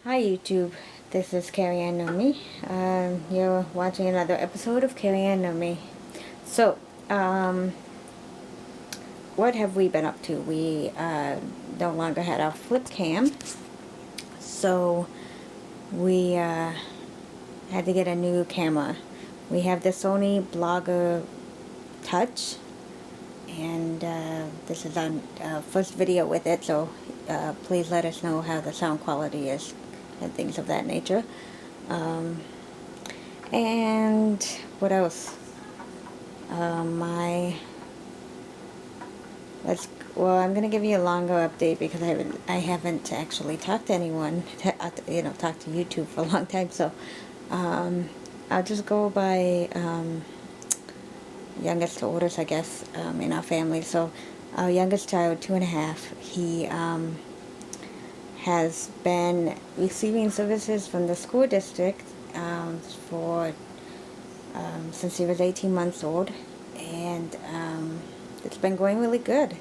Hi YouTube, this is CarrieAnn Nurmi. You're watching another episode of CarrieAnn Nurmi. So, what have we been up to? We no longer had our flip cam, so we had to get a new camera. We have the Sony Blogger Touch, and this is our first video with it, so please let us know how the sound quality is and things of that nature. And what else? I'm going to give you a longer update because I haven't actually talked to anyone, talked to YouTube for a long time. So I'll just go by youngest to oldest, I guess, in our family. So our youngest child, 2.5, he has been receiving services from the school district since he was 18 months old, and it's been going really good.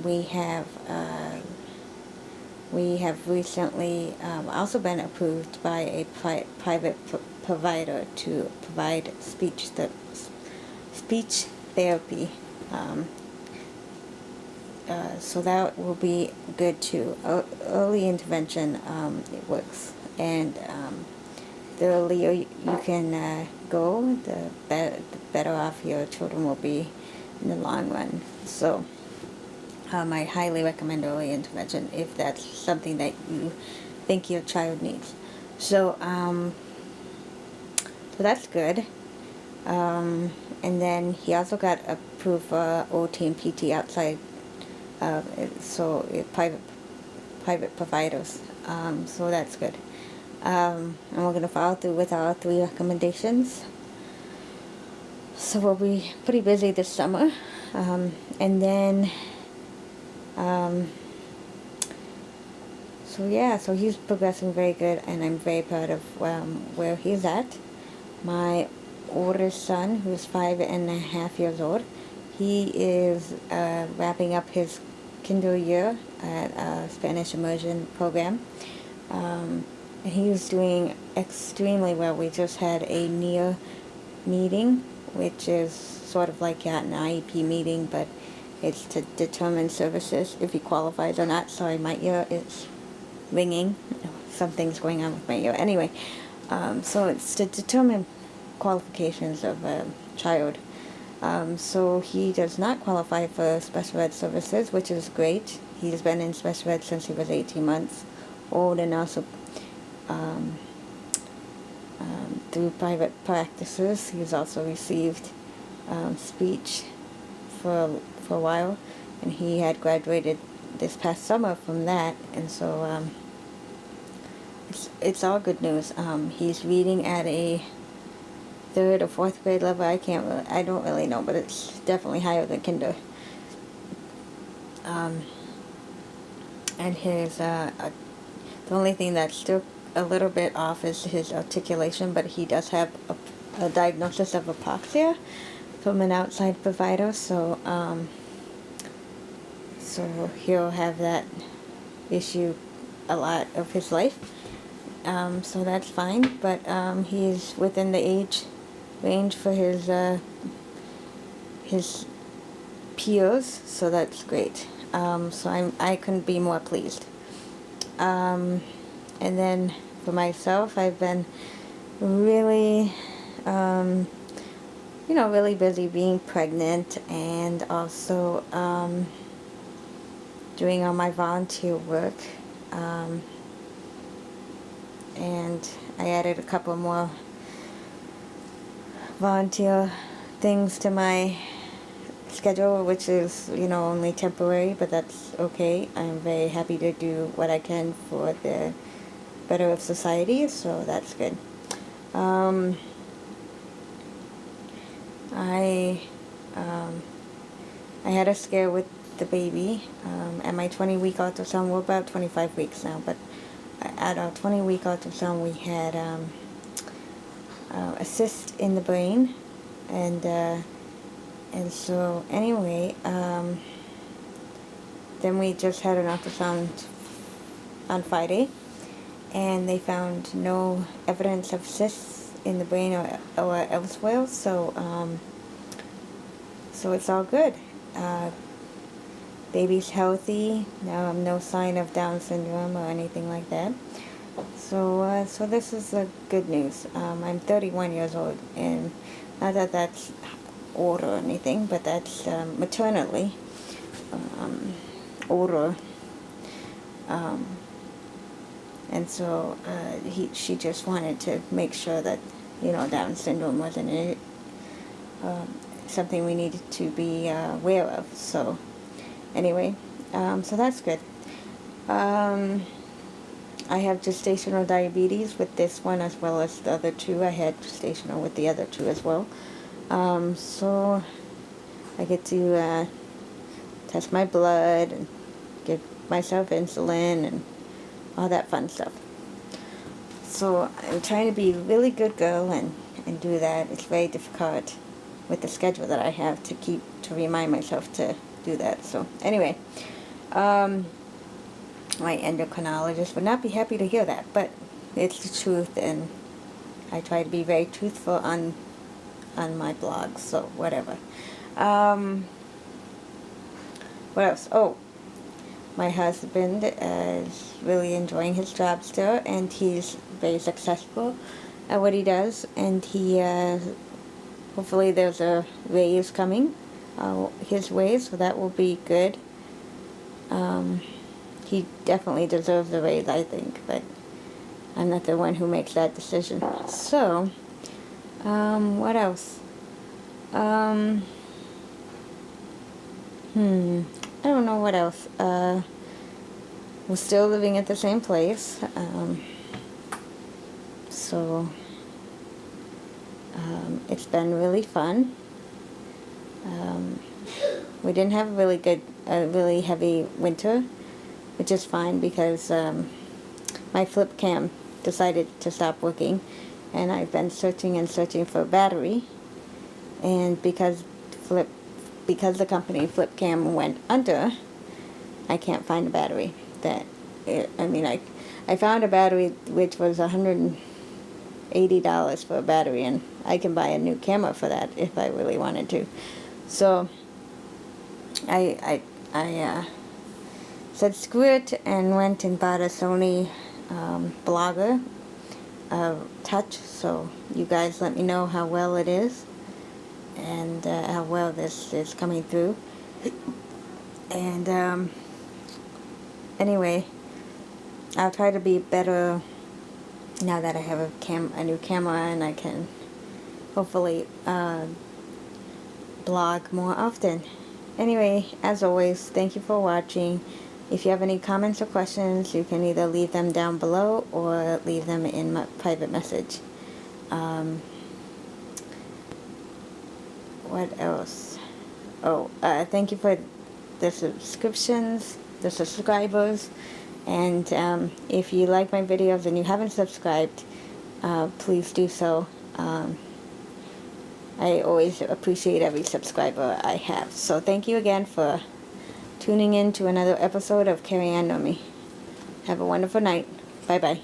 We have recently also been approved by a private provider to provide speech therapy. So that will be good too. Early intervention, it works, and the earlier you can go, the better off your children will be in the long run. So I highly recommend early intervention if that's something that you think your child needs. So so that's good. And then he also got approved for OT and PT outside. Private providers, so that's good. And we're going to follow through with our 3 recommendations. So we'll be pretty busy this summer, and then so he's progressing very good, and I'm very proud of where he's at. My oldest son, who's 5.5 years old, he is wrapping up his Kindle year at a Spanish Immersion program. And he's doing extremely well. We just had a NEAR meeting, which is sort of like an IEP meeting, but it's to determine services, if he qualifies or not. Sorry, my ear is ringing. Something's going on with my ear. Anyway, so it's to determine qualifications of a child. So he does not qualify for special ed services, which is great. He's been in special ed since he was 18 months old, and also through private practices. He's also received speech for a while, and he had graduated this past summer from that, and so it's all good news. He's reading at a 3rd or 4th grade level. I don't really know, but it's definitely higher than kinder. And his the only thing that's still a little bit off is his articulation, but he does have a diagnosis of apoxia from an outside provider, so so he'll have that issue a lot of his life. So that's fine, but he's within the age range for his peers, so that's great. So I couldn't be more pleased. And then for myself, I've been really really busy being pregnant, and also doing all my volunteer work, and I added a couple more volunteer things to my schedule, which is only temporary, but that's okay. I'm very happy to do what I can for the better of society, so that's good. I had a scare with the baby at my 20-week ultrasound. We're about 25 weeks now, but at our 20-week ultrasound we had a cyst in the brain, and so anyway, then we just had an ultrasound on Friday, and they found no evidence of cysts in the brain or elsewhere, so so it's all good. Baby's healthy, no sign of Down syndrome or anything like that. So so this is good news. I'm 31 years old, and not that that's old or anything, but that's maternally older. And so she just wanted to make sure that, you know, Down syndrome wasn't something we needed to be aware of. So anyway, so that's good. I have gestational diabetes with this one as well as the other two. I had gestational with the other two as well. So I get to test my blood and give myself insulin and all that fun stuff. So I'm trying to be a really good girl and do that. It's very difficult with the schedule that I have to remind myself to do that. So anyway, my endocrinologist would not be happy to hear that, but it's the truth, and I try to be very truthful on my blog, so whatever. What else? Oh, my husband is really enjoying his job still, and he's very successful at what he does, and he hopefully there's a raise coming his way, so that will be good. He definitely deserves the raise, I think, but I'm not the one who makes that decision. So, what else? I don't know what else. We're still living at the same place. So, it's been really fun. We didn't have a really heavy winter, which is fine because my flip cam decided to stop working, and I've been searching and searching for a battery, and because the company flip cam went under, I can't find a battery I found a battery which was $180 for a battery, and I can buy a new camera for that if I really wanted to. So I said screw it and went and bought a Sony Blogger Touch. So you guys let me know how well it is and how well this is coming through. And anyway, I'll try to be better now that I have a new camera, and I can hopefully blog more often. Anyway, as always, thank you for watching. If you have any comments or questions, you can either leave them down below or leave them in my private message. What else? Oh, thank you for the subscriptions, the subscribers, and if you like my videos and you haven't subscribed, please do so. I always appreciate every subscriber I have. So thank you again for tuning in to another episode of CarrieAnn Nurmi. Have a wonderful night. Bye-bye.